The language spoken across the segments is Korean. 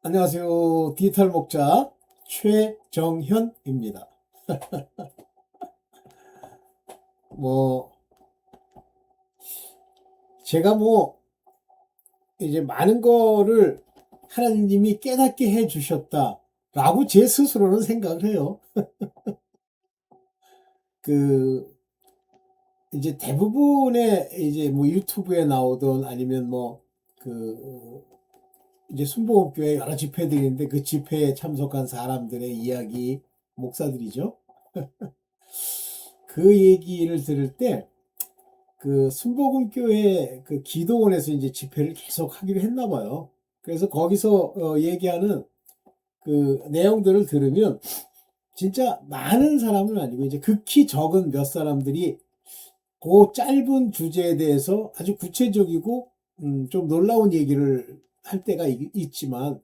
안녕하세요. 디지털 목자 최정현입니다. 뭐, 제가 이제 많은 거를 하나님이 깨닫게 해 주셨다라고 제 스스로는 생각을 해요. 그, 이제 대부분의 이제 유튜브에 나오던 아니면 이제 순복음교회 여러 집회들이 있는데 그 집회에 참석한 사람들의 이야기, 목사들이죠. 그 얘기를 들을 때 그 순복음교회 그 기도원에서 이제 집회를 계속 하기로 했나 봐요. 그래서 거기서 얘기하는 그 내용들을 들으면 진짜 많은 사람은 아니고 이제 극히 적은 몇 사람들이 그 짧은 주제에 대해서 아주 구체적이고 좀 놀라운 얘기를 할 때가 있지만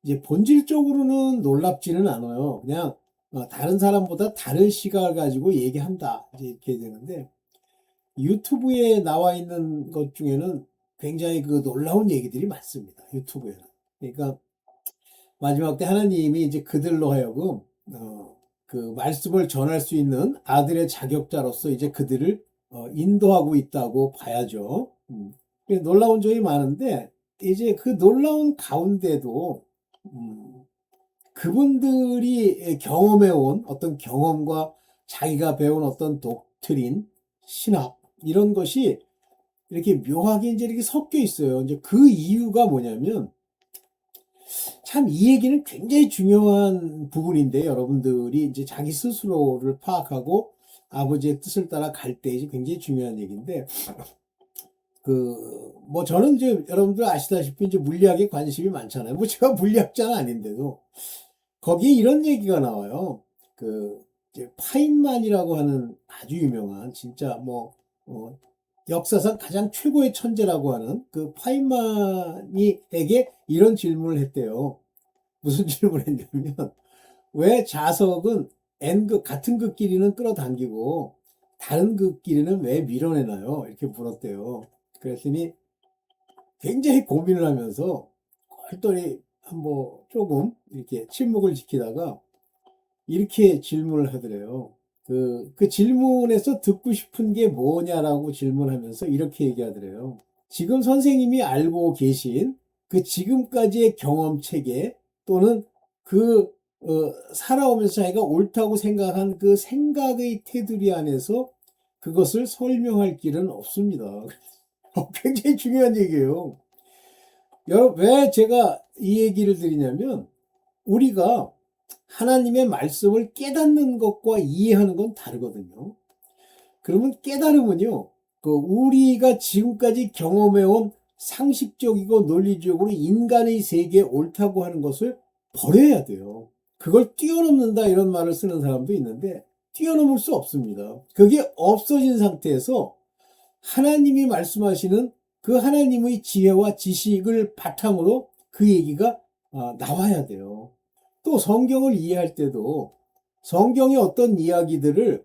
이제 본질적으로는 놀랍지는 않아요. 그냥 다른 사람보다 다른 시각을 가지고 얘기한다 이제 이렇게 되는데 유튜브에 나와 있는 것 중에는 굉장히 그 놀라운 얘기들이 많습니다. 유튜브에는. 그러니까 마지막 때 하나님이 이제 그들로 하여금 그 말씀을 전할 수 있는 아들의 자격자로서 이제 그들을 인도하고 있다고 봐야죠. 놀라운 점이 많은데 이제 그 놀라운 가운데도 그분들이 경험해온 어떤 경험과 자기가 배운 어떤 독트린, 신학 이런 것이 이렇게 묘하게 이제 이렇게 섞여 있어요. 이제 그 이유가 뭐냐면 참 이 얘기는 굉장히 중요한 부분인데 여러분들이 이제 자기 스스로를 파악하고 아버지의 뜻을 따라 갈 때 이제 굉장히 중요한 얘기인데 저는 이제 여러분들 아시다시피 이제 물리학에 관심이 많잖아요. 제가 물리학자는 아닌데도 거기에 이런 얘기가 나와요. 이제 파인만이라고 하는 아주 유명한 진짜 역사상 가장 최고의 천재라고 하는 그 파인만이에게 이런 질문을 했대요. 무슨 질문을 했냐면 왜 자석은 같은 극끼리는 끌어당기고 다른 극끼리는 왜 밀어내나요? 이렇게 물었대요. 그랬더니 굉장히 고민을 하면서 얼떨히 조금 이렇게 침묵을 지키다가 이렇게 질문을 하더래요. 그 질문에서 듣고 싶은 게 뭐냐라고 질문하면서 이렇게 얘기하더래요. 지금 선생님이 알고 계신 그 지금까지의 경험 체계 또는 살아오면서 자기가 옳다고 생각한 그 생각의 테두리 안에서 그것을 설명할 길은 없습니다. 굉장히 중요한 얘기예요. 여러분, 왜 제가 이 얘기를 드리냐면 우리가 하나님의 말씀을 깨닫는 것과 이해하는 건 다르거든요. 그러면 깨달음은요, 우리가 지금까지 경험해온 상식적이고 논리적으로 인간의 세계에 옳다고 하는 것을 버려야 돼요. 그걸 뛰어넘는다 이런 말을 쓰는 사람도 있는데 뛰어넘을 수 없습니다. 그게 없어진 상태에서 하나님이 말씀하시는 그 하나님의 지혜와 지식을 바탕으로 그 얘기가 나와야 돼요. 또 성경을 이해할 때도 성경의 어떤 이야기들을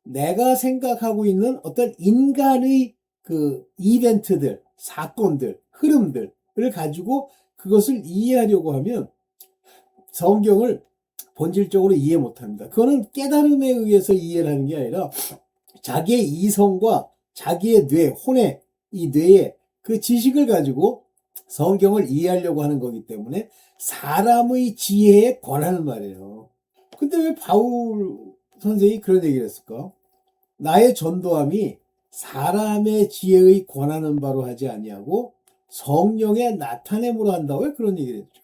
내가 생각하고 있는 어떤 인간의 그 이벤트들, 사건들, 흐름들을 가지고 그것을 이해하려고 하면 성경을 본질적으로 이해 못합니다. 그거는 깨달음에 의해서 이해를 하는 게 아니라 자기의 이성과 자기의 혼의 이 뇌의 그 지식을 가지고 성경을 이해하려고 하는 거기 때문에 사람의 지혜에 권하는 말이에요. 근데 왜 바울 선생이 그런 얘기를 했을까? 나의 전도함이 사람의 지혜의 권하는 바로 하지 아니하고 성령의 나타냄으로 한다고 왜 그런 얘기를 했죠.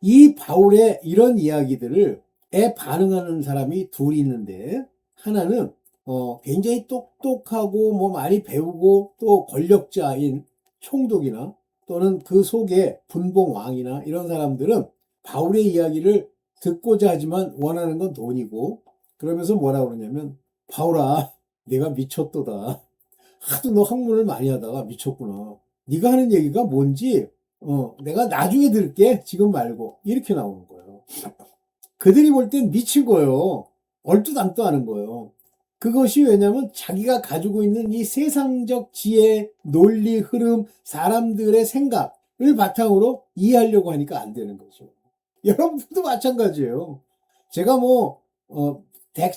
이 바울의 이런 이야기들을 반응하는 사람이 둘이 있는데 하나는 굉장히 똑똑하고 많이 배우고 또 권력자인 총독이나 또는 그 속에 분봉왕이나 이런 사람들은 바울의 이야기를 듣고자 하지만 원하는 건 돈이고 그러면서 뭐라 그러냐면 바울아 내가 미쳤도다. 하도 너 학문을 많이 하다가 미쳤구나. 네가 하는 얘기가 뭔지 내가 나중에 들을게 지금 말고 이렇게 나오는 거예요. 그들이 볼 땐 미친 거예요. 얼토당토 하는 거예요. 그것이 왜냐면 자기가 가지고 있는 이 세상적 지혜, 논리, 흐름, 사람들의 생각 바탕으로 이해하려고 하니까 안 되는 거죠. 여러분들도 마찬가지예요. 제가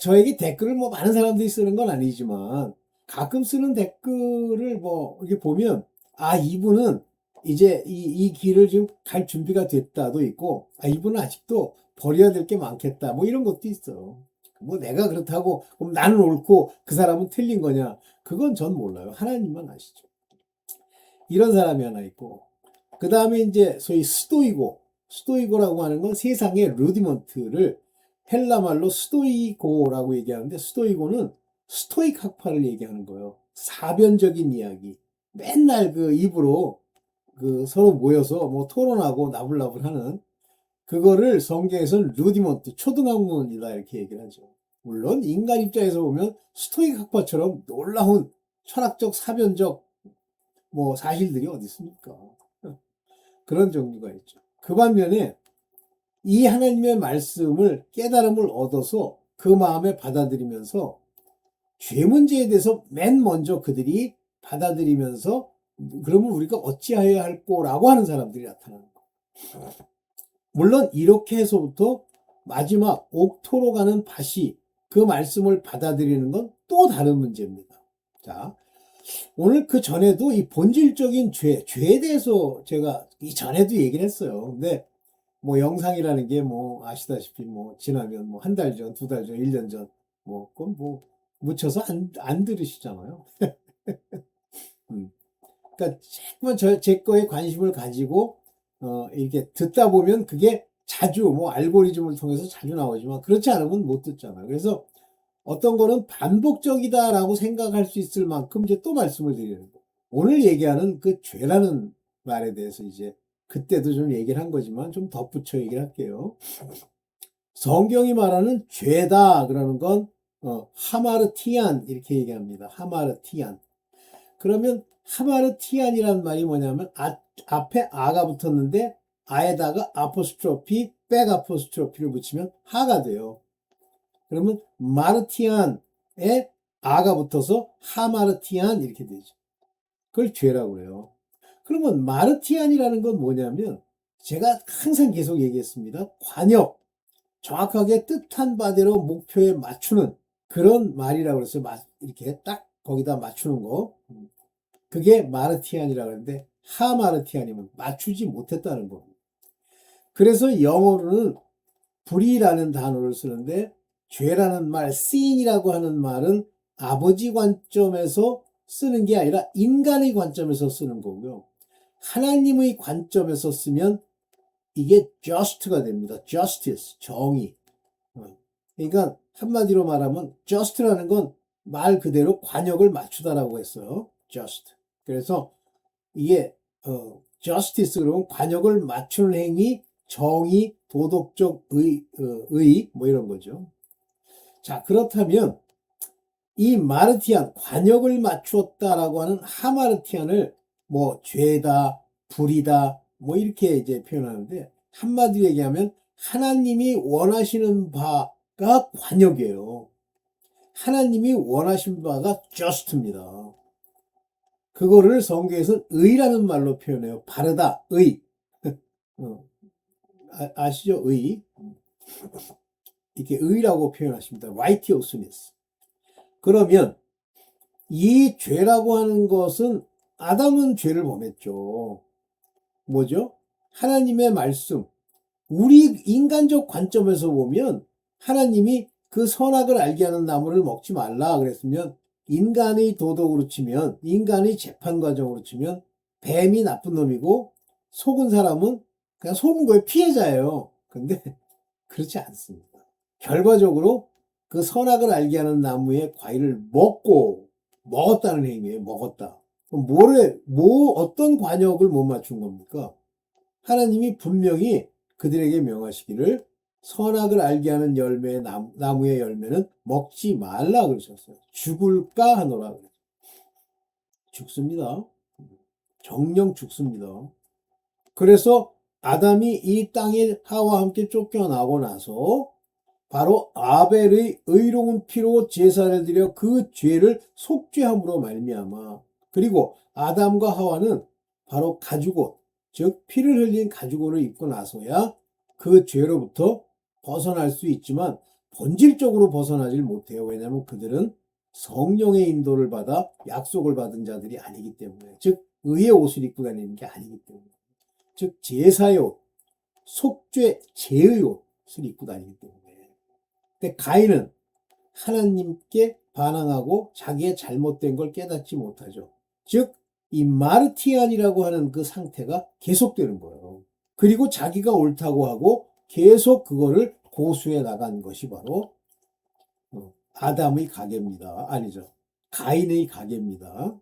저에게 댓글을 많은 사람들이 쓰는 건 아니지만, 가끔 쓰는 댓글을 이렇게 보면, 아, 이분은 이제 이 길을 지금 갈 준비가 됐다도 있고, 아, 이분은 아직도 버려야 될 게 많겠다. 이런 것도 있어. 내가 그렇다고, 그럼 나는 옳고 그 사람은 틀린 거냐? 그건 전 몰라요. 하나님만 아시죠. 이런 사람이 하나 있고, 그 다음에 이제 소위 스토이고라고 하는 건 세상의 루디먼트를 헬라말로 스토이고라고 얘기하는데, 스토이고는 스토익 학파를 얘기하는 거예요. 사변적인 이야기. 맨날 그 입으로 서로 모여서 토론하고 나불나불 하는 그거를 성경에서는 루디먼트, 초등학문이다 이렇게 얘기를 하죠. 물론 인간 입장에서 보면 스토익 학파처럼 놀라운 철학적, 사변적 사실들이 어디 있습니까? 그런 종류가 있죠. 그 반면에 이 하나님의 말씀을 깨달음을 얻어서 그 마음에 받아들이면서 죄 문제에 대해서 맨 먼저 그들이 받아들이면서 그러면 우리가 어찌하여야 할꼬라고 하는 사람들이 나타나는 거예요. 물론 이렇게 해서부터 마지막 옥토로 가는 밭이 그 말씀을 받아들이는 건 또 다른 문제입니다. 자, 오늘 그 전에도 이 본질적인 죄에 대해서 제가 이 전에도 얘기를 했어요. 근데 영상이라는 게 아시다시피 지나면 한 달 전, 두 달 전, 1년 전, 그건 묻혀서 안 들으시잖아요. 그러니까 자꾸만 제 거에 관심을 가지고, 이렇게 듣다 보면 그게 자주, 알고리즘을 통해서 자주 나오지만 그렇지 않으면 못 듣잖아요. 그래서 어떤 거는 반복적이다라고 생각할 수 있을 만큼 이제 또 말씀을 드리는 거예요. 오늘 얘기하는 그 죄라는 말에 대해서 이제 그때도 좀 얘기를 한 거지만 좀 덧붙여 얘기를 할게요. 성경이 말하는 죄다 그러는 건 하마르티안 이렇게 얘기합니다. 하마르티안. 그러면 하마르티안이라는 말이 뭐냐면 앞에 아가 붙었는데 아에다가 아포스트로피, 백 아포스트로피를 붙이면 하가 돼요. 그러면 마르티안에 아가 붙어서 하마르티안 이렇게 되죠. 그걸 죄라고 해요. 그러면 마르티안이라는 건 뭐냐면 제가 항상 계속 얘기했습니다. 관역, 정확하게 뜻한 바대로 목표에 맞추는 그런 말이라고 그랬어요. 이렇게 딱 거기다 맞추는 거. 그게 마르티안이라고 하는데 하마르티안이면 맞추지 못했다는 겁니다. 그래서 영어로는 불이라는 단어를 쓰는데 죄라는 말, sin이라고 하는 말은 아버지 관점에서 쓰는 게 아니라 인간의 관점에서 쓰는 거고요. 하나님의 관점에서 쓰면 이게 just가 됩니다. justice, 정의. 그러니까 한마디로 말하면 just라는 건 말 그대로 관역을 맞추다라고 했어요. just. 그래서 이게 justice 그러면 관역을 맞추는 행위, 정의, 도덕적 의, 이런 거죠. 자, 그렇다면 이 마르티안, 관역을 맞추었다라고 하는 하마르티안을 죄다, 불이다, 이렇게 이제 표현하는데 한마디로 얘기하면 하나님이 원하시는 바가 관역이에요. 하나님이 원하신 바가 just입니다. 그거를 성경에서는 의라는 말로 표현해요. 바르다, 의. 아시죠? 의. 이렇게 의라고 표현하십니다. righteousness. 그러면 이 죄라고 하는 것은 아담은 죄를 범했죠. 뭐죠? 하나님의 말씀. 우리 인간적 관점에서 보면 하나님이 그 선악을 알게 하는 나무를 먹지 말라 그랬으면 인간의 도덕으로 치면 인간의 재판 과정으로 치면 뱀이 나쁜 놈이고 속은 사람은 그냥 속은 거에 피해자예요. 근데 그렇지 않습니다. 결과적으로 그 선악을 알게 하는 나무의 과일을 먹었다는 행위예요. 먹었다. 그럼 어떤 관역을 못 맞춘 겁니까? 하나님이 분명히 그들에게 명하시기를 선악을 알게 하는 나무의 열매는 먹지 말라 그러셨어요. 죽을까 하노라 그랬어요. 죽습니다. 정령 죽습니다. 그래서 아담이 이 땅에 하와 함께 쫓겨나고 나서 바로 아벨의 의로운 피로 제사를 드려 그 죄를 속죄함으로 말미암아 그리고 아담과 하와는 바로 가죽옷 즉 피를 흘린 가죽옷을 입고 나서야 그 죄로부터 벗어날 수 있지만 본질적으로 벗어나질 못해요. 왜냐하면 그들은 성령의 인도를 받아 약속을 받은 자들이 아니기 때문에, 즉 의의 옷을 입고 다니는 게 아니기 때문에, 즉 제사의 옷, 속죄 제의 옷을 입고 다니기 때문에. 근데 가인은 하나님께 반항하고 자기의 잘못된 걸 깨닫지 못하죠. 즉 이 마르티안이라고 하는 그 상태가 계속되는 거예요. 그리고 자기가 옳다고 하고 계속 그거를 고수해 나간 것이 바로 아담의 가계입니다. 아니죠. 가인의 가계입니다.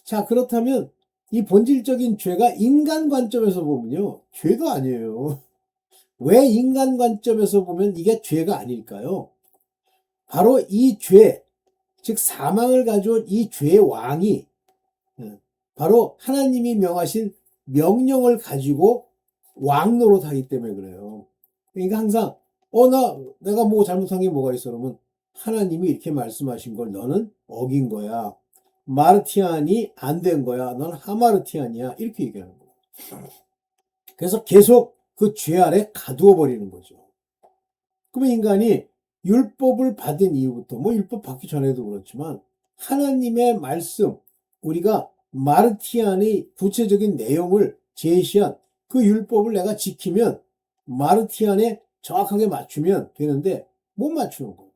자, 그렇다면 이 본질적인 죄가 인간 관점에서 보면요, 죄도 아니에요. 왜 인간 관점에서 보면 이게 죄가 아닐까요? 바로 이 죄, 즉 사망을 가져온 이 죄의 왕이 바로 하나님이 명하신 명령을 가지고 왕 노릇하기 때문에 그래요. 그러니까 항상 내가 뭐 잘못한 게 뭐가 있어? 그러면 하나님이 이렇게 말씀하신 걸 너는 어긴 거야. 마르티안이 안 된 거야. 넌 하마르티안이야. 이렇게 얘기하는 거야. 그래서 계속 그 죄 아래 가두어 버리는 거죠. 그러면 인간이 율법을 받은 이후부터, 뭐 율법 받기 전에도 그렇지만 하나님의 말씀, 우리가 마르티안의 구체적인 내용을 제시한 그 율법을 내가 지키면 마르티안에 정확하게 맞추면 되는데 못 맞추는 거예요.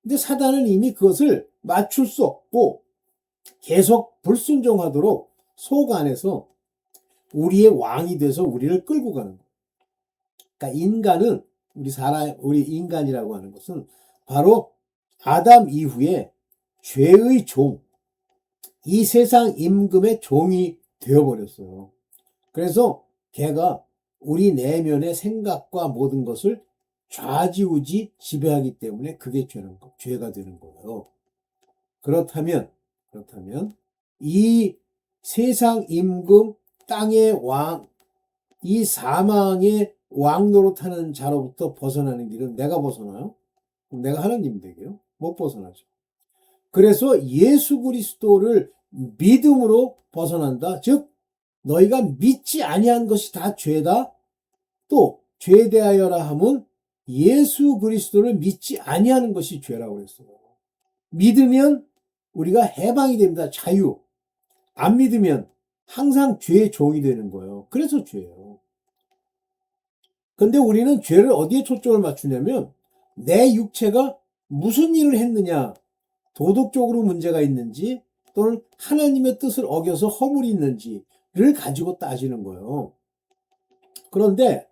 근데 사단은 이미 그것을 맞출 수 없고 계속 불순종하도록 속 안에서 우리의 왕이 돼서 우리를 끌고 가는 거예요. 그러니까 인간은 우리 인간이라고 하는 것은 바로 아담 이후에 죄의 종, 이 세상 임금의 종이 되어버렸어요. 그래서 걔가 우리 내면의 생각과 모든 것을 좌지우지 지배하기 때문에 그게 죄가 되는 거예요. 그렇다면 이 세상 임금, 땅의 왕, 이 사망의 왕 노릇하는 자로부터 벗어나는 길은 내가 벗어나요? 그럼 내가 하나님 되게요? 못 벗어나죠. 그래서 예수 그리스도를 믿음으로 벗어난다. 즉 너희가 믿지 아니한 것이 다 죄다. 또 죄에 대하여라 함은 예수 그리스도를 믿지 아니하는 것이 죄라고 그랬어요. 믿으면 우리가 해방이 됩니다. 자유. 안 믿으면 항상 죄의 종이 되는 거예요. 그래서 죄예요. 근데 우리는 죄를 어디에 초점을 맞추냐면 내 육체가 무슨 일을 했느냐, 도덕적으로 문제가 있는지 또는 하나님의 뜻을 어겨서 허물이 있는지를 가지고 따지는 거예요. 그런데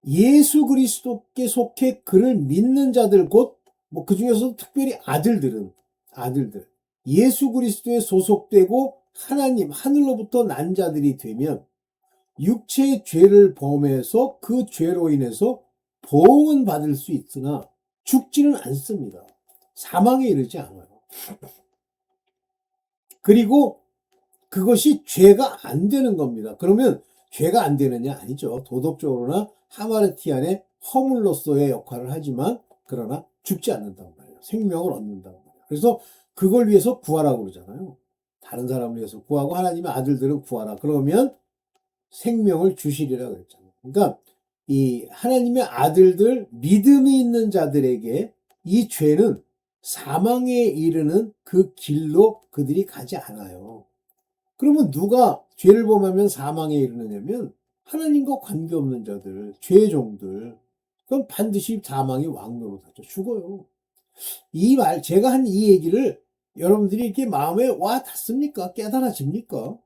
예수 그리스도께 속해 그를 믿는 자들, 곧 뭐 그 중에서도 특별히 아들들 예수 그리스도에 소속되고 하나님 하늘로부터 난 자들이 되면 육체의 죄를 범해서 그 죄로 인해서 보응은 받을 수 있으나 죽지는 않습니다. 사망에 이르지 않아요. 그리고 그것이 죄가 안 되는 겁니다. 그러면 죄가 안 되느냐? 아니죠. 도덕적으로나 하마르티안의 허물로서의 역할을 하지만 그러나 죽지 않는다고 말이에요. 생명을 얻는다고 말이에요. 그래서 그걸 위해서 구하라고 그러잖아요. 다른 사람을 위해서 구하고 하나님의 아들들은 구하라. 그러면 생명을 주시리라 그랬잖아요. 그러니까 이 하나님의 아들들, 믿음이 있는 자들에게 이 죄는 사망에 이르는 그 길로 그들이 가지 않아요. 그러면 누가 죄를 범하면 사망에 이르느냐면 하나님과 관계없는 자들, 죄의 종들. 그럼 반드시 사망의 왕노릇하죠. 죽어요. 제가 한 이 얘기를 여러분들이 이렇게 마음에 와 닿습니까? 깨달아집니까?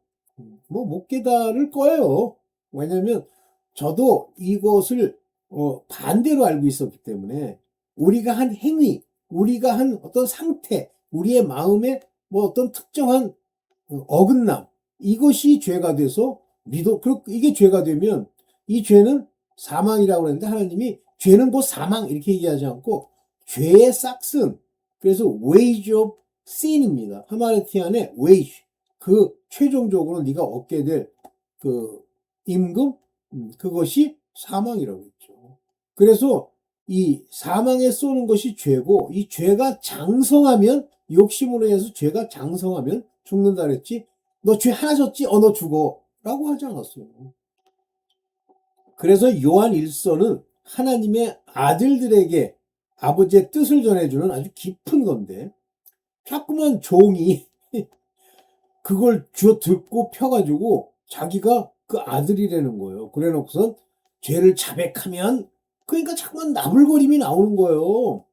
뭐 못 깨달을 거예요. 왜냐면 저도 이것을 반대로 알고 있었기 때문에 우리가 한 행위, 우리가 한 어떤 상태, 우리의 마음에 뭐 어떤 특정한 어긋남, 이것이 죄가 돼서 이게 죄가 되면 이 죄는 사망이라고 했는데 하나님이 죄는 곧 사망 이렇게 얘기하지 않고 죄의 싹슨, 그래서 wage of sin입니다. 하마르티안의 wage, 그 최종적으로 네가 얻게 될 그 임금, 그것이 사망이라고 했죠. 그래서 이 사망에 쏘는 것이 죄고, 이 죄가 장성하면, 욕심으로 해서 죄가 장성하면 죽는다 그랬지. 너 죄 하나 졌지? 너 죽어. 라고 하지 않았어요. 그래서 요한 1서는 하나님의 아들들에게 아버지의 뜻을 전해주는 아주 깊은 건데, 자꾸만 종이 그걸 주워 듣고 펴가지고 자기가 그 아들이라는 거예요. 그래 놓고선 죄를 자백하면, 그러니까 자꾸만 나불거림이 나오는 거예요.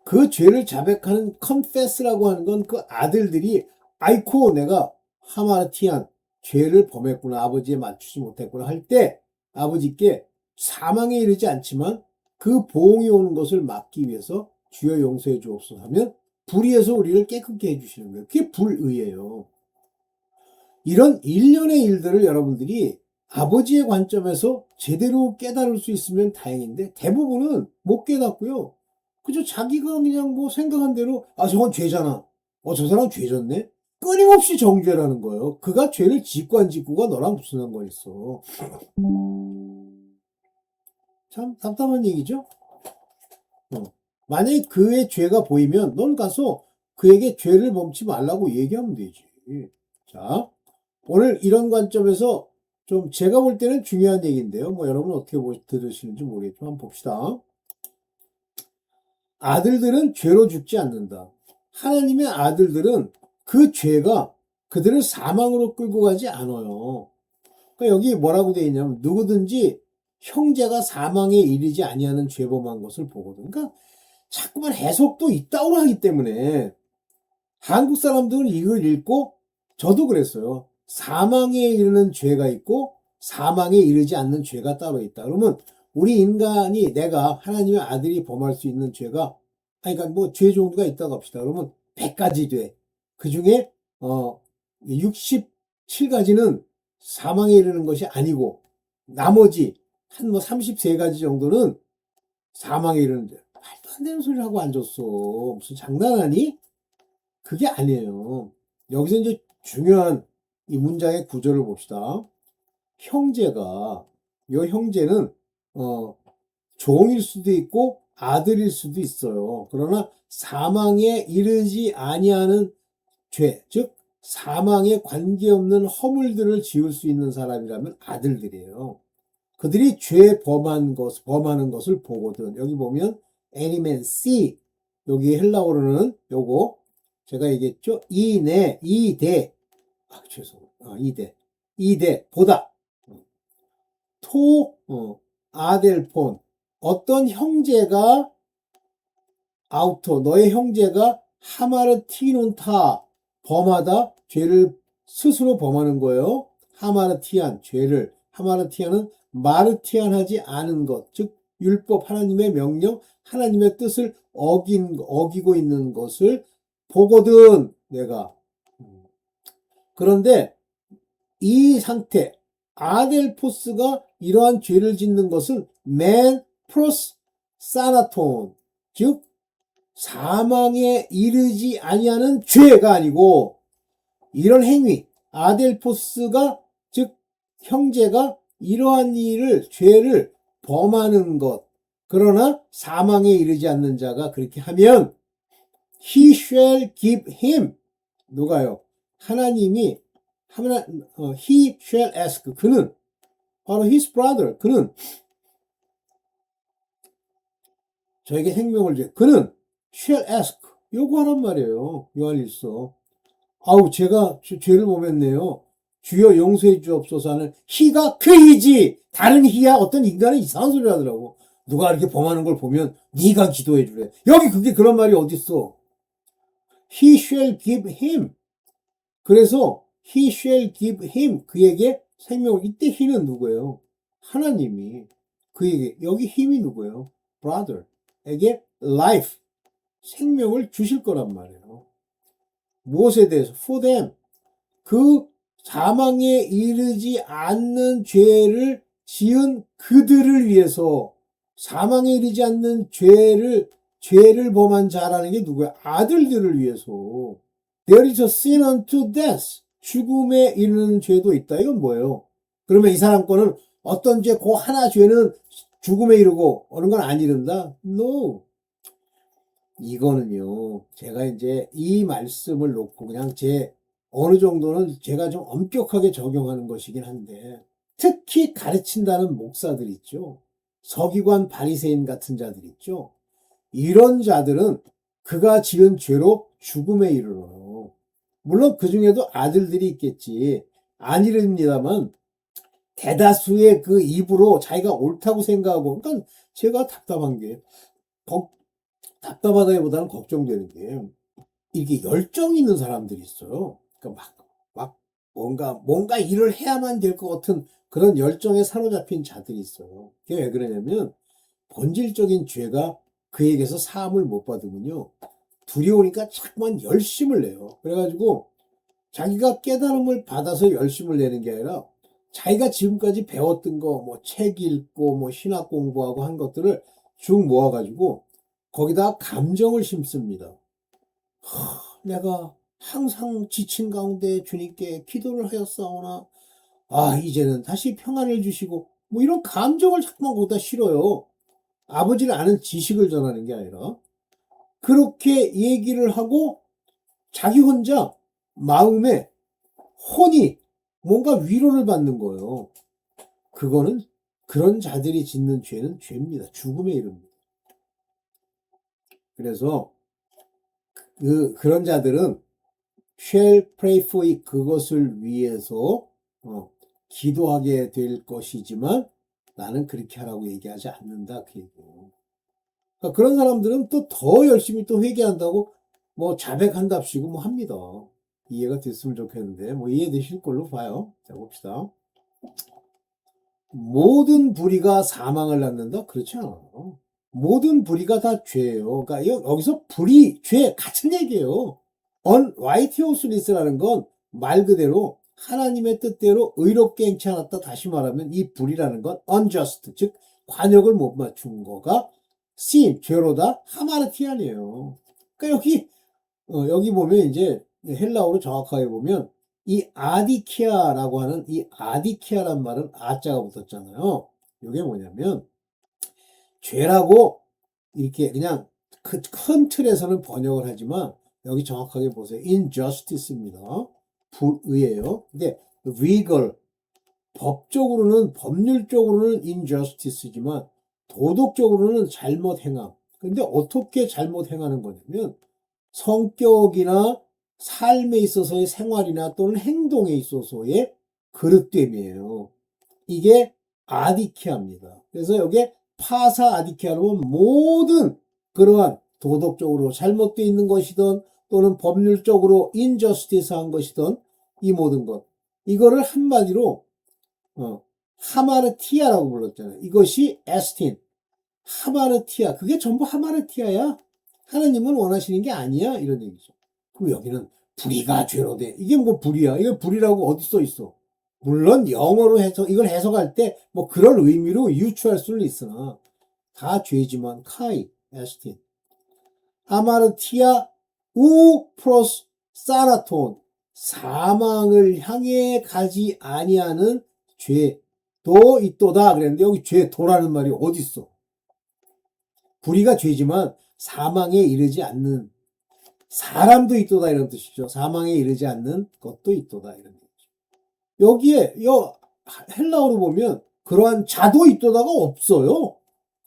그 죄를 자백하는 confess라고 하는 건 그 아들들이, 아이코 내가 하마르티안 죄를 범했구나, 아버지에 맞추지 못했구나 할 때 아버지께 사망에 이르지 않지만 그 보응이 오는 것을 막기 위해서 주여 용서해 주옵소서 하면 불의에서 우리를 깨끗게 해주시는 거예요. 그게 불의예요. 이런 일련의 일들을 여러분들이 아버지의 관점에서 제대로 깨달을 수 있으면 다행인데, 대부분은 못 깨닫고요. 그저 자기가 그냥 뭐 생각한 대로, 아, 저건 죄잖아. 저 사람 죄 졌네? 끊임없이 정죄라는 거예요. 그가 죄를 짓고 안 짓고가 너랑 무슨 상관 있어. 참 답답한 얘기죠? 만약에 그의 죄가 보이면 넌 가서 그에게 죄를 범치 말라고 얘기하면 되지. 자, 오늘 이런 관점에서 좀 제가 볼 때는 중요한 얘기인데요. 뭐 여러분 어떻게 들으시는지 모르겠지만 한번 봅시다. 아들들은 죄로 죽지 않는다. 하나님의 아들들은 그 죄가 그들을 사망으로 끌고 가지 않아요. 그러니까 여기 뭐라고 되어 있냐면 누구든지 형제가 사망에 이르지 아니하는 죄범한 것을 보거든. 그러니까 자꾸만 해석도 있다고 하기 때문에 한국 사람들은 이걸 읽고, 저도 그랬어요. 사망에 이르는 죄가 있고 사망에 이르지 않는 죄가 따로 있다. 그러면 우리 인간이, 내가 하나님의 아들이 범할 수 있는 죄가, 그러니까 뭐 죄 종류가 있다고 합시다. 그러면 100가지 죄. 그 중에 67가지는 사망에 이르는 것이 아니고 나머지 한 뭐 33가지 정도는 사망에 이르는 죄. 말도 안 되는 소리를 하고 앉았어. 무슨 장난하니? 그게 아니에요. 여기서 이제 중요한 이 문장의 구조를 봅시다. 형제가, 이 형제는 종일 수도 있고 아들일 수도 있어요. 그러나 사망에 이르지 아니하는 죄, 즉 사망에 관계없는 허물들을 지을 수 있는 사람이라면 아들들이에요. 그들이 범하는 것을 보거든. 여기 보면 애니멘 C, 여기 헬라어로는 요거 제가 얘기했죠. 이대, 이대, 보다. 아델폰. 어떤 형제가, 너의 형제가 하마르티논타, 범하다, 죄를 스스로 범하는 거예요. 하마르티안, 죄를. 하마르티안은 마르티안하지 않은 것, 즉 율법, 하나님의 명령, 하나님의 뜻을 어기고 있는 것을 보거든, 내가. 그런데 이 상태, 아델포스가 이러한 죄를 짓는 것은 맨 프로스 사나톤, 즉 사망에 이르지 아니하는 죄가 아니고, 이런 행위, 아델포스가, 즉 형제가 이러한 죄를 범하는 것, 그러나 사망에 이르지 않는 자가 그렇게 하면 he shall give him, 누가요? 하나님이, he shall ask, 그는 바로 his brother, 그는 저에게 생명을 줘. 그는 shall ask, 요구하란 말이에요. 요한일서. 아우, 제가 죄를 범했네요. 주여 용서해 주옵소서 하는 he가 그이지, 다른 he야. 어떤 인간은 이상한 소리 하더라고. 누가 이렇게 범하는 걸 보면 네가 기도해 주래. 여기 그게 그런 말이 어딨어. he shall give him. 그래서 he shall give him, 그에게 생명을. 이때 he는 누구예요? 하나님이 그에게, 여기 힘이 누구예요? brother에게 life, 생명을 주실 거란 말이에요. 무엇에 대해서? for them, 그 사망에 이르지 않는 죄를 지은 그들을 위해서. 사망에 이르지 않는 죄를 범한 자라는 게 누구야? 아들들을 위해서. There is a sin unto death, 죽음에 이르는 죄도 있다. 이건 뭐예요? 그러면 이 사람 거는 어떤 죄, 그 하나 죄는 죽음에 이르고 어느 건 안 이른다? No. 이거는요, 제가 이제 이 말씀을 놓고 그냥 제 어느 정도는 제가 좀 엄격하게 적용하는 것이긴 한데, 특히 가르친다는 목사들 있죠. 서기관 바리새인 같은 자들 있죠. 이런 자들은 그가 지은 죄로 죽음에 이르러요. 물론 그 중에도 아들들이 있겠지. 아니랍니다만 대다수의 그 입으로 자기가 옳다고 생각하고, 그러니까 제가 답답한 게, 답답하다기보다는 걱정되는 게, 이렇게 열정이 있는 사람들이 있어요. 그러니까 막 뭔가 일을 해야만 될 것 같은 그런 열정에 사로잡힌 자들이 있어요. 그게 왜 그러냐면, 본질적인 죄가 그에게서 사함을 못 받으면요, 두려우니까 자꾸만 열심을 내요. 그래가지고 자기가 깨달음을 받아서 열심을 내는 게 아니라 자기가 지금까지 배웠던 거, 뭐 책 읽고 뭐 신학 공부하고 한 것들을 쭉 모아가지고 거기다 감정을 심습니다. 내가 항상 지친 가운데 주님께 기도를 하였사오나 이제는 다시 평안을 주시고 뭐 이런 감정을 자꾸만 거기다 실어요. 아버지를 아는 지식을 전하는 게 아니라 그렇게 얘기를 하고 자기 혼자 마음에 혼이 뭔가 위로를 받는 거예요. 그거는 그런 자들이 짓는 죄는 죄입니다. 죽음에 이릅니다. 그래서 그런 자들은 shall pray for it, 그것을 위해서 기도하게 될 것이지만 나는 그렇게 하라고 얘기하지 않는다 그 얘기예요. 그러니까 그런 사람들은 또 더 열심히 또 회개한다고 뭐 자백한답시고 뭐 합니다. 이해가 됐으면 좋겠는데 뭐 이해되실 걸로 봐요. 자 봅시다. 모든 불의가 사망을 낳는다? 그렇지 않아요. 모든 불의가 다 죄예요. 그러니까 여기서 불의, 죄 같은 얘기예요. unrighteousness라는 건 말 그대로 하나님의 뜻대로 의롭게 행치 않았다. 다시 말하면 이 불이라는 건 unjust, 즉 관역을 못 맞춘 거가 sin, 죄로다. 하마르티안이에요. 그러니까 여기 보면 이제 헬라어로 정확하게 보면 이 아디키아라고 하는 이 아디키아란 말은 아자가 붙었잖아요. 이게 뭐냐면 죄라고 이렇게 그냥 큰 틀에서는 번역을 하지만 여기 정확하게 보세요. injustice입니다. 불의예요. 근데 legal, 법적으로는 법률적으로는 injustice지만 도덕적으로는 잘못 행함. 근데 어떻게 잘못 행하는 거냐면 성격이나 삶에 있어서의 생활이나 또는 행동에 있어서의 그릇됨이에요. 이게 아디키아입니다. 그래서 여기에 파사 아디키아는 모든 그러한 도덕적으로 잘못되어 있는 것이든 또는 법률적으로 인저스티스한 것이든 이 모든 것. 이거를 한마디로 하마르티아라고 불렀잖아요. 이것이 에스틴. 하마르티아. 그게 전부 하마르티아야. 하나님은 원하시는 게 아니야. 이런 얘기죠. 그럼 여기는 불의가 죄로 돼. 이게 뭐 불의야? 이게 불의라고 어디 써 있어? 물론 영어로 해서 이걸 해석할 때 뭐 그런 의미로 유추할 수는 있으나 다 죄지만 카이, 에스틴. 하마르티아 우 프로스 사라톤. 사망을 향해 가지 아니하는 죄도 있도다 그랬는데 여기 죄도라는 말이 어디 있어? 불의가 죄지만 사망에 이르지 않는 사람도 있도다 이런 뜻이죠. 사망에 이르지 않는 것도 있도다 이런 뜻이죠. 여기에 헬라어로 보면 그러한 자도 있도다가 없어요.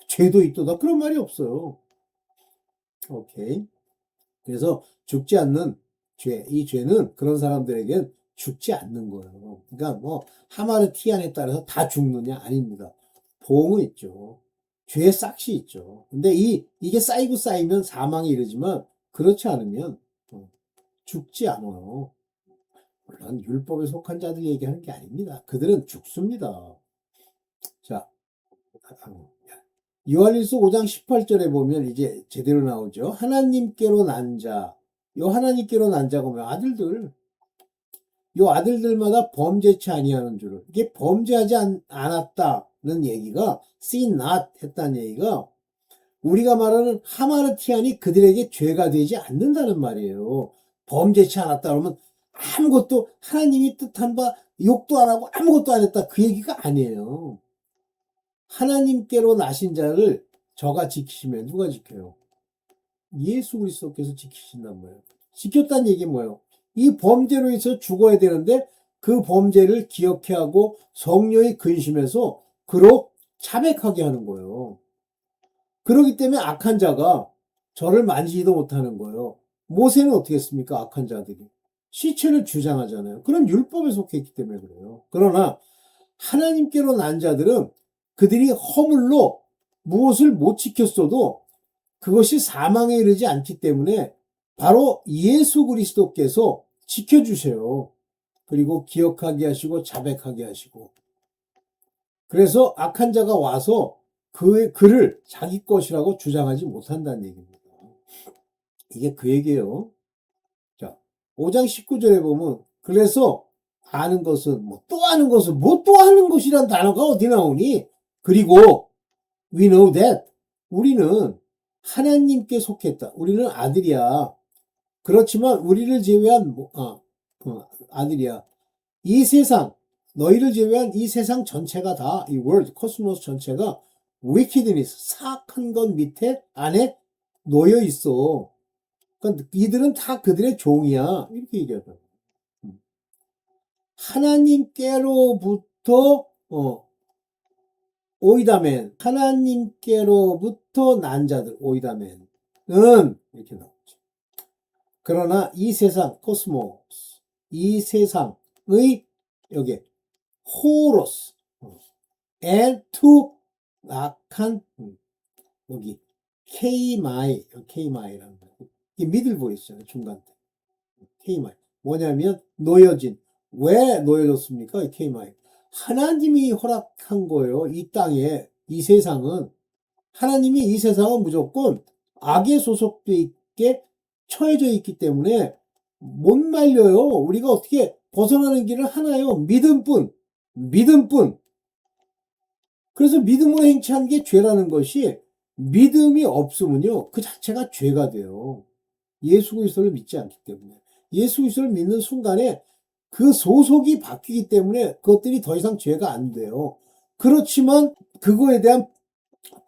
죄도 있도다 그런 말이 없어요. 오케이. 그래서 죽지 않는 죄, 이 죄는 그런 사람들에겐 죽지 않는 거예요. 그러니까 뭐 하마르티안에 따라서 다 죽느냐 아닙니다. 보험은 있죠. 죄의 싹이 있죠. 근데 이게 쌓이고 쌓이면 사망에 이르지만 그렇지 않으면 죽지 않아요. 물론 율법에 속한 자들 얘기하는 게 아닙니다. 그들은 죽습니다. 자, 요한일서 5장 18절에 보면 이제 제대로 나오죠. 하나님께로 난 자. 요 하나님께로 난 자가 뭐야? 아들들. 요 아들들마다 범죄치 아니하는 줄을. 이게 범죄하지 않았다는 얘기가 sin not 했다는 얘기가 우리가 말하는 하마르티안이 그들에게 죄가 되지 않는다는 말이에요. 범죄치 않았다 그러면 아무것도 하나님이 뜻한 바 욕도 안 하고 아무것도 안 했다 그 얘기가 아니에요. 하나님께로 나신 자를 저가 지키시면 누가 지켜요? 예수 그리스도께서 지키신단 말이에요. 지켰다는 얘기는 뭐예요? 이 범죄로 해서 죽어야 되는데 그 범죄를 기억해 하고 성령이 근심해서 그로 자백하게 하는 거예요. 그렇기 때문에 악한 자가 저를 만지지도 못하는 거예요. 모세는 어떻게 했습니까? 악한 자들이. 시체를 주장하잖아요. 그런 율법에 속했기 때문에 그래요. 그러나 하나님께로 난 자들은 그들이 허물로 무엇을 못 지켰어도 그것이 사망에 이르지 않기 때문에 바로 예수 그리스도께서 지켜주세요. 그리고 기억하게 하시고 자백하게 하시고. 그래서 악한 자가 와서 그를 자기 것이라고 주장하지 못한다는 얘기입니다. 이게 그 얘기예요. 자, 5장 19절에 보면 그래서 아는 것은 뭐 또 아는 것은 뭐 또 아는 것이란 단어가 어디 나오니? 그리고 we know that 우리는 하나님께 속했다. 우리는 아들이야. 그렇지만 우리를 제외한 아들이야. 이 세상 너희를 제외한 이 세상 전체가 다 이 world 코스모스 전체가 wickedness 사악한 것 밑에 안에 놓여 있어. 그러니까 이들은 다 그들의 종이야. 이렇게 얘기하더라고. 하나님께로부터 오이다멘 하나님께로부터 난 자들 오이다멘은 이렇게 나오죠. 그러나 이 세상 코스모스 이 세상의 여기 호로스 and to 악한 여기 K마이라는 거. 이게 미들 보이스잖아요. 중간 때. K마이. 뭐냐면 놓여진. 왜 놓여졌습니까? K마이. 하나님이 허락한 거예요. 이 땅에 이 세상은 하나님이 이 세상은 무조건 악에 소속돼 있게 처해져 있기 때문에 못 말려요. 우리가 어떻게 벗어나는 길을 하나요? 믿음뿐. 믿음뿐. 그래서 믿음으로 행치한 게 죄라는 것이 믿음이 없으면요. 그 자체가 죄가 돼요. 예수 그리스도를 믿지 않기 때문에. 예수 그리스도를 믿는 순간에 그 소속이 바뀌기 때문에 그것들이 더 이상 죄가 안 돼요. 그렇지만 그거에 대한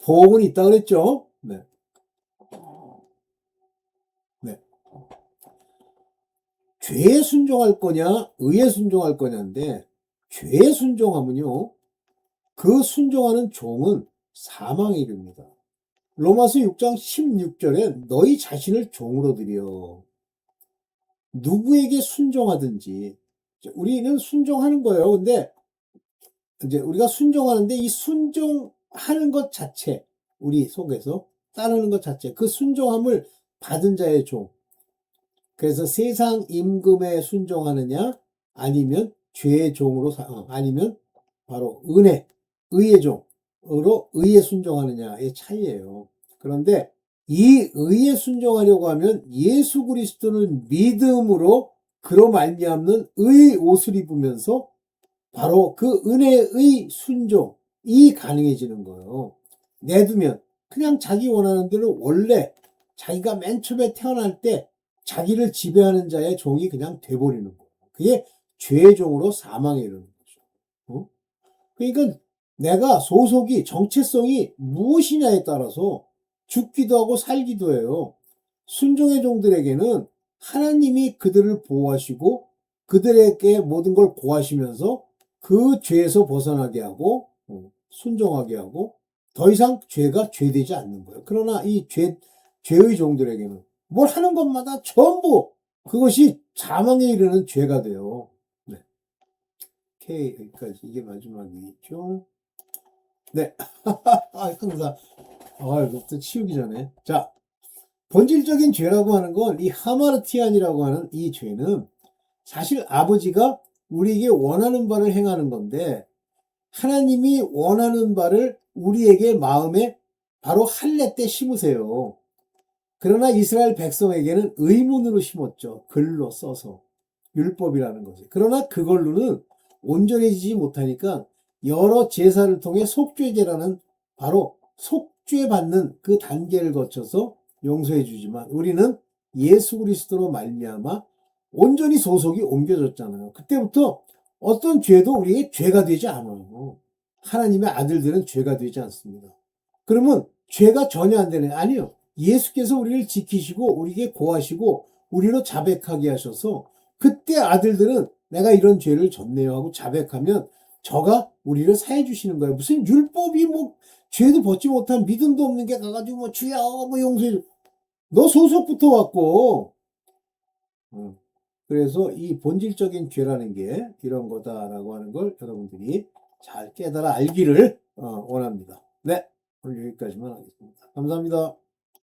보험은 있다 그랬죠. 네. 네. 죄에 순종할 거냐, 의에 순종할 거냐인데 죄에 순종하면요. 그 순종하는 종은 사망에 이릅니다. 로마서 6장 16절에 너희 자신을 종으로 들여 누구에게 순종하든지 우리는 순종하는 거예요. 근데 이제 우리가 순종하는데 이 순종하는 것 자체 우리 속에서 따르는 것 자체 그 순종함을 받은 자의 종. 그래서 세상 임금에 순종하느냐 아니면 죄의 종으로 아니면 바로 의의 종으로 의에 순종하느냐의 차이예요. 그런데 이 의에 순종하려고 하면 예수 그리스도를 믿음으로 그로 말미암는 의의 옷을 입으면서 바로 그 은혜의 순종이 가능해지는 거예요. 내두면 그냥 자기 원하는 대로 원래 자기가 맨 처음에 태어날 때 자기를 지배하는 자의 종이 그냥 돼버리는 거예요. 그게 죄의 종으로 사망에 이르는 거죠. 그러니까 내가 소속이 정체성이 무엇이냐에 따라서 죽기도 하고 살기도 해요. 순종의 종들에게는 하나님이 그들을 보호하시고 그들에게 모든 걸 보호하시면서 그 죄에서 벗어나게 하고 순종하게 하고 더 이상 죄가 죄되지 않는 거예요. 그러나 이 죄의 종들에게는 뭘 하는 것마다 전부 그것이 사망에 이르는 죄가 돼요. 네. K 여기까지 이게 마지막이겠죠. 네. 항상 이것도 치우기 전에 자 본질적인 죄라고 하는 건 이 하마르티안이라고 하는 이 죄는 사실 아버지가 우리에게 원하는 바를 행하는 건데 하나님이 원하는 바를 우리에게 마음에 바로 할례 때 심으세요. 그러나 이스라엘 백성에게는 의문으로 심었죠. 글로 써서. 율법이라는 것이. 그러나 그걸로는 온전해지지 못하니까 여러 제사를 통해 속죄제라는 바로 속죄받는 그 단계를 거쳐서 용서해 주지만 우리는 예수 그리스도로 말미암아 온전히 소속이 옮겨졌잖아요. 그때부터 어떤 죄도 우리에게 죄가 되지 않아요. 하나님의 아들들은 죄가 되지 않습니다. 그러면 죄가 전혀 안 되네. 아니요. 예수께서 우리를 지키시고 우리에게 고하시고 우리로 자백하게 하셔서 그때 아들들은 내가 이런 죄를 졌네요 하고 자백하면 저가 우리를 사해 주시는 거예요. 무슨 율법이 뭐 죄도 벗지 못한 믿음도 없는 게 가가지고 뭐 주여 뭐 용서해 줘. 너 소속부터 왔고. 그래서 이 본질적인 죄라는 게 이런 거다라고 하는 걸 여러분들이 잘 깨달아 알기를 원합니다. 네, 오늘 여기까지만 하겠습니다. 감사합니다.